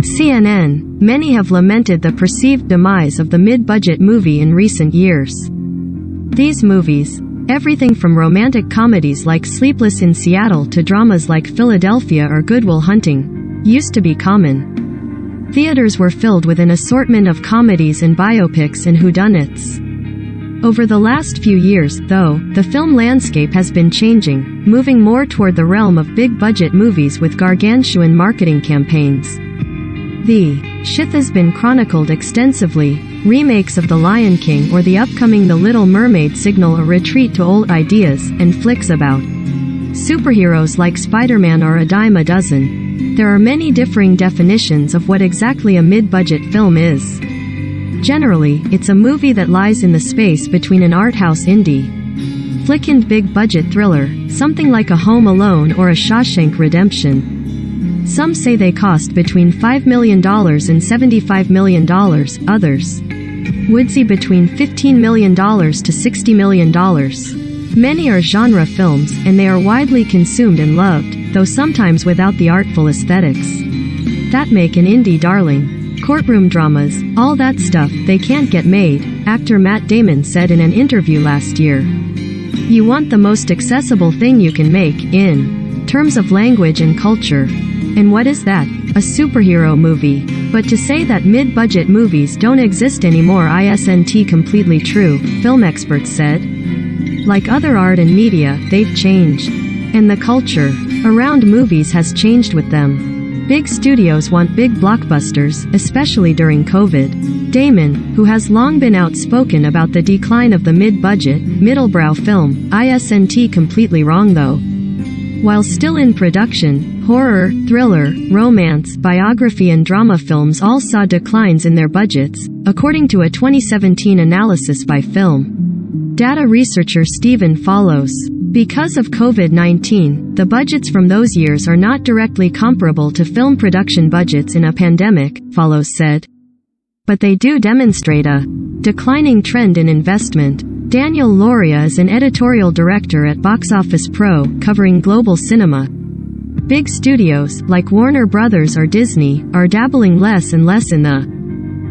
CNN, many have lamented the perceived demise of the mid-budget movie in recent years. These movies, everything from romantic comedies like Sleepless in Seattle to dramas like Philadelphia or Good Will Hunting, used to be common. Theaters were filled with an assortment of comedies and biopics and whodunits. Over the last few years, though, the film landscape has been changing, moving more toward the realm of big-budget movies with gargantuan marketing campaigns. The shift has been chronicled extensively. Remakes of The Lion King or the upcoming The Little Mermaid signal a retreat to old ideas, and flicks about superheroes like Spider-Man are a dime a dozen. There are many differing definitions of what exactly a mid-budget film is. Generally, it's a movie that lies in the space between an art house indie flick and big-budget thriller, something like a Home Alone or a Shawshank Redemption. Some say they cost between $5 million and $75 million, others woodsy between $15 million to $60 million. Many are genre films, and they are widely consumed and loved, though sometimes without the artful aesthetics that make an indie darling. Courtroom dramas, all that stuff, they can't get made, actor Matt Damon said in an interview last year. You want the most accessible thing you can make, in terms of language and culture. And what is that? A superhero movie. But to say that mid-budget movies don't exist anymore isn't completely true, film experts said. Like other art and media, they've changed. And the culture around movies has changed with them. Big studios want big blockbusters, especially during COVID. Damon, who has long been outspoken about the decline of the mid-budget, middlebrow film, isn't completely wrong though. While still in production, horror, thriller, romance, biography and drama films all saw declines in their budgets, according to a 2017 analysis by film data researcher Stephen Follows. Because of COVID-19, the budgets from those years are not directly comparable to film production budgets in a pandemic, Follows said. But they do demonstrate a declining trend in investment. Daniel Loria is an editorial director at Box Office Pro, covering global cinema. Big studios, like Warner Brothers or Disney, are dabbling less and less in the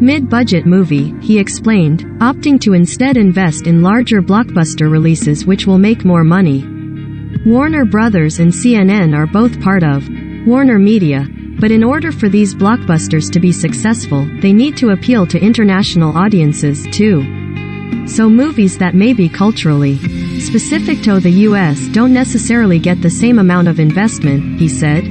mid-budget movie, he explained, opting to instead invest in larger blockbuster releases which will make more money. Warner Brothers and CNN are both part of Warner Media, but in order for these blockbusters to be successful, they need to appeal to international audiences, too. So movies that may be culturally specific to the US don't necessarily get the same amount of investment, he said.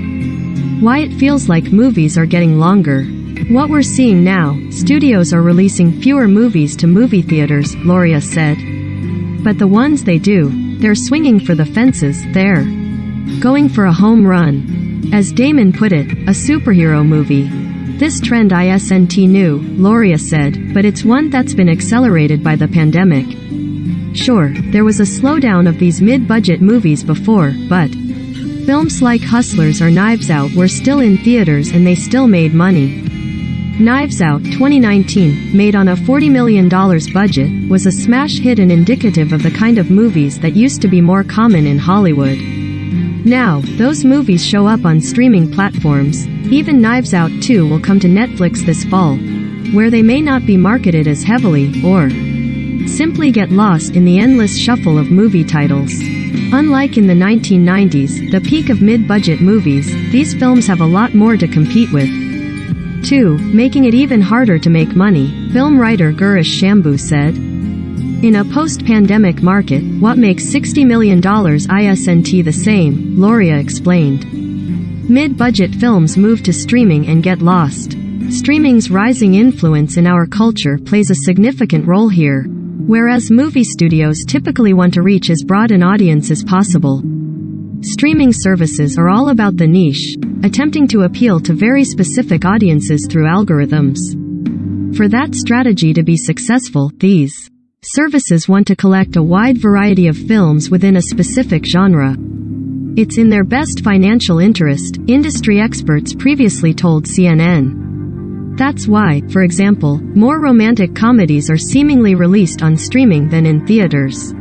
Why it feels like movies are getting longer. What we're seeing now, studios are releasing fewer movies to movie theaters, Loria said. But the ones they do, they're swinging for the fences, they're going for a home run. As Damon put it, a superhero movie. This trend isn't new, Loria said, but it's one that's been accelerated by the pandemic. Sure, there was a slowdown of these mid-budget movies before, but films like Hustlers or Knives Out were still in theaters and they still made money. Knives Out, 2019, made on a $40 million budget, was a smash hit and indicative of the kind of movies that used to be more common in Hollywood. Now, those movies show up on streaming platforms. Even Knives Out 2 will come to Netflix this fall, where they may not be marketed as heavily, or simply get lost in the endless shuffle of movie titles. Unlike in the 1990s, the peak of mid-budget movies, these films have a lot more to compete with. 2. Making it even harder to make money, film writer Gurish Shambhu said. In a post-pandemic market, what makes $60 million isn't the same, Loria explained. Mid-budget films move to streaming and get lost. Streaming's rising influence in our culture plays a significant role here, whereas movie studios typically want to reach as broad an audience as possible. Streaming services are all about the niche, attempting to appeal to very specific audiences through algorithms. For that strategy to be successful, these services want to collect a wide variety of films within a specific genre. It's in their best financial interest, industry experts previously told CNN. That's why, for example, more romantic comedies are seemingly released on streaming than in theaters.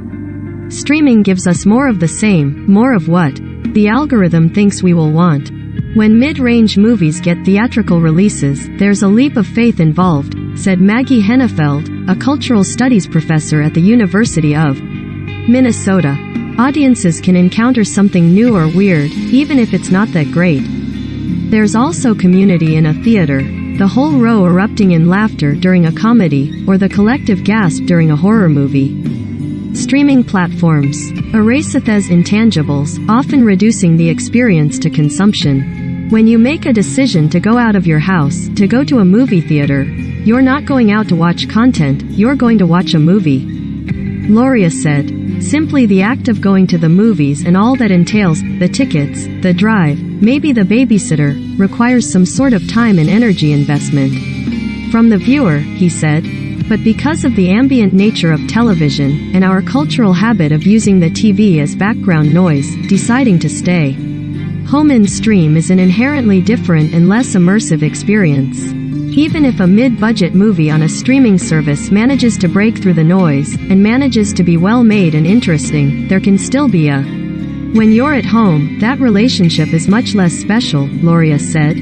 Streaming gives us more of the same, more of what the algorithm thinks we will want. When mid-range movies get theatrical releases, there's a leap of faith involved, said Maggie Hennefeld, a cultural studies professor at the University of Minnesota. Audiences can encounter something new or weird, even if it's not that great. There's also community in a theater, the whole row erupting in laughter during a comedy, or the collective gasp during a horror movie. Streaming platforms eraseth as intangibles, often reducing the experience to consumption. When you make a decision to go out of your house, to go to a movie theater, you're not going out to watch content, you're going to watch a movie. Loria said, simply the act of going to the movies and all that entails, the tickets, the drive, maybe the babysitter, requires some sort of time and energy investment from the viewer, he said. But because of the ambient nature of television, and our cultural habit of using the TV as background noise, deciding to stay home and stream is an inherently different and less immersive experience. Even if a mid-budget movie on a streaming service manages to break through the noise, and manages to be well-made and interesting, there can still be a when you're at home, that relationship is much less special, Loria said.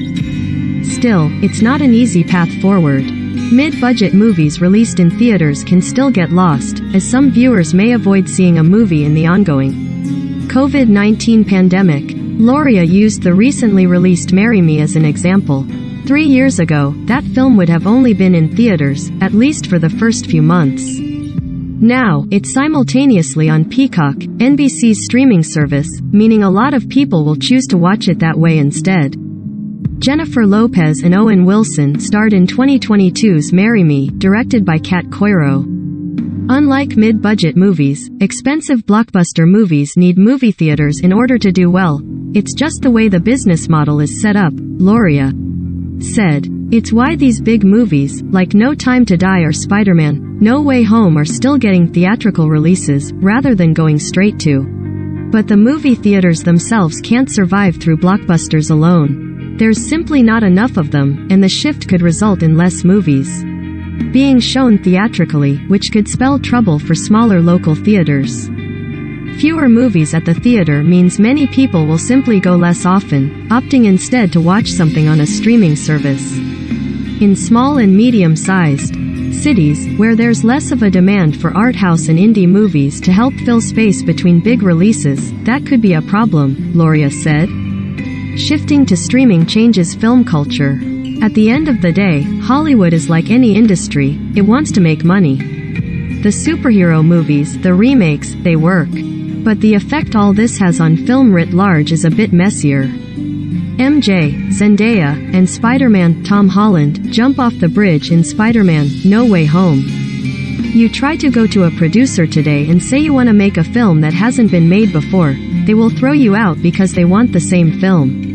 Still, it's not an easy path forward. Mid-budget movies released in theaters can still get lost, as some viewers may avoid seeing a movie in the ongoing COVID-19 pandemic. Loria used the recently released Marry Me as an example. 3 years ago, that film would have only been in theaters, at least for the first few months. Now, it's simultaneously on Peacock, NBC's streaming service, meaning a lot of people will choose to watch it that way instead. Jennifer Lopez and Owen Wilson starred in 2022's Marry Me, directed by Kat Coiro. Unlike mid-budget movies, expensive blockbuster movies need movie theaters in order to do well. It's just the way the business model is set up, Loria said. It's why these big movies, like No Time to Die or Spider-Man, No Way Home are still getting theatrical releases, rather than going straight to. But the movie theaters themselves can't survive through blockbusters alone. There's simply not enough of them, and the shift could result in less movies being shown theatrically, which could spell trouble for smaller local theaters. Fewer movies at the theater means many people will simply go less often, opting instead to watch something on a streaming service. In small and medium-sized cities, where there's less of a demand for art house and indie movies to help fill space between big releases, that could be a problem, Loria said. Shifting to streaming changes film culture. At the end of the day, Hollywood is like any industry, it wants to make money. The superhero movies, the remakes, they work. But the effect all this has on film writ large is a bit messier. MJ, Zendaya, and Spider-Man, Tom Holland, jump off the bridge in Spider-Man, No Way Home. You try to go to a producer today and say you want to make a film that hasn't been made before, they will throw you out because they want the same film.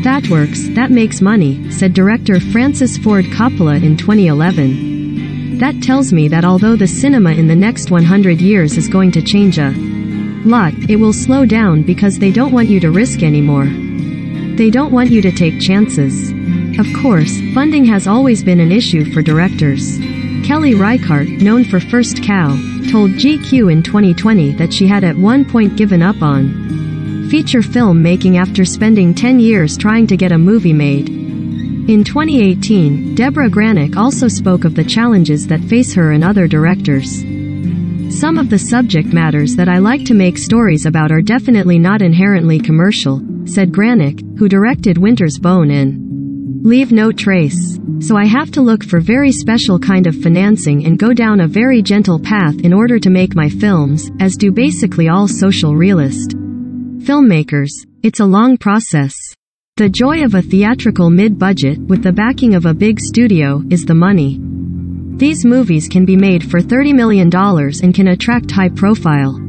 That works, that makes money, said director Francis Ford Coppola in 2011. That tells me that although the cinema in the next 100 years is going to change a lot, it will slow down because they don't want you to risk anymore. They don't want you to take chances. Of course, funding has always been an issue for directors. Kelly Reichardt, known for First Cow, told GQ in 2020 that she had at one point given up on feature film making after spending 10 years trying to get a movie made. In 2018, Deborah Granick also spoke of the challenges that face her and other directors. Some of the subject matters that I like to make stories about are definitely not inherently commercial, said Granick, who directed Winter's Bone and Leave No Trace. So I have to look for very special kind of financing and go down a very gentle path in order to make my films, as do basically all social realist filmmakers. It's a long process. The joy of a theatrical mid-budget, with the backing of a big studio, is the money. These movies can be made for $30 million and can attract high-profile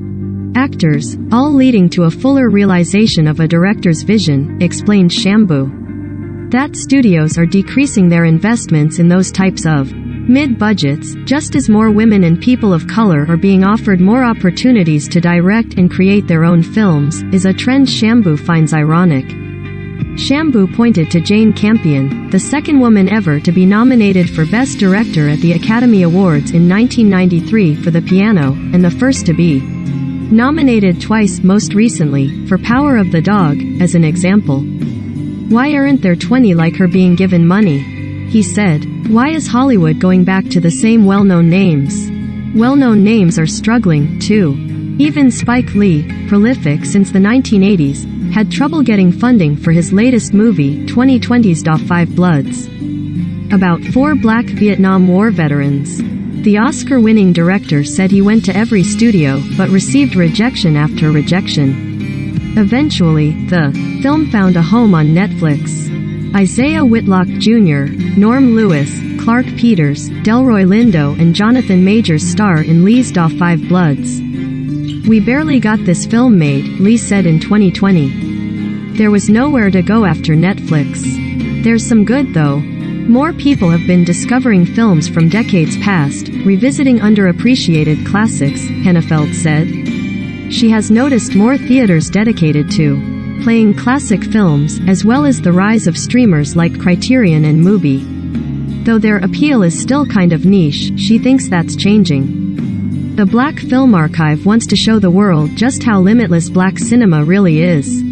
actors, all leading to a fuller realization of a director's vision, explained Shambu. That studios are decreasing their investments in those types of mid-budgets, just as more women and people of color are being offered more opportunities to direct and create their own films, is a trend Shambu finds ironic. Shambu pointed to Jane Campion, the second woman ever to be nominated for Best Director at the Academy Awards in 1993 for The Piano, and the first to be nominated twice, most recently, for Power of the Dog, as an example. Why aren't there 20 like her being given money? He said, why is Hollywood going back to the same well-known names? Well-known names are struggling, too. Even Spike Lee, prolific since the 1980s, had trouble getting funding for his latest movie, 2020's Da 5 Bloods. About 4 black Vietnam War veterans. The Oscar-winning director said he went to every studio, but received rejection after rejection. Eventually, the film found a home on Netflix. Isaiah Whitlock Jr., Norm Lewis, Clark Peters, Delroy Lindo and Jonathan Majors star in Lee's Da 5 Bloods. We barely got this film made, Lee said in 2020. There was nowhere to go after Netflix. There's some good though. More people have been discovering films from decades past, revisiting underappreciated classics, Hennefeld said. She has noticed more theaters dedicated to playing classic films, as well as the rise of streamers like Criterion and Mubi. Though their appeal is still kind of niche, she thinks that's changing. The Black Film Archive wants to show the world just how limitless black cinema really is.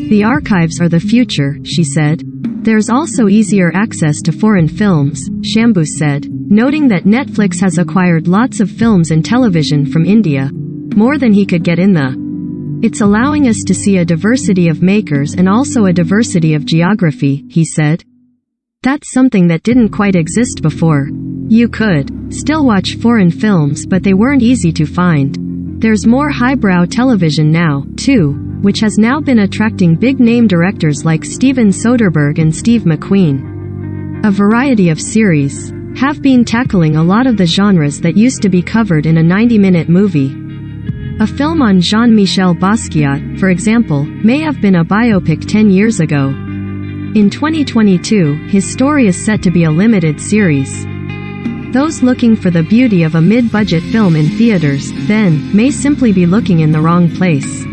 The archives are the future, she said. There's also easier access to foreign films, Shambhu said, noting that Netflix has acquired lots of films and television from India. More than he could get in the. It's allowing us to see a diversity of makers and also a diversity of geography, he said. That's something that didn't quite exist before. You could still watch foreign films, but they weren't easy to find. There's more highbrow television now, too, which has now been attracting big-name directors like Steven Soderbergh and Steve McQueen. A variety of series have been tackling a lot of the genres that used to be covered in a 90-minute movie. A film on Jean-Michel Basquiat, for example, may have been a biopic 10 years ago. In 2022, his story is set to be a limited series. Those looking for the beauty of a mid-budget film in theaters, then, may simply be looking in the wrong place.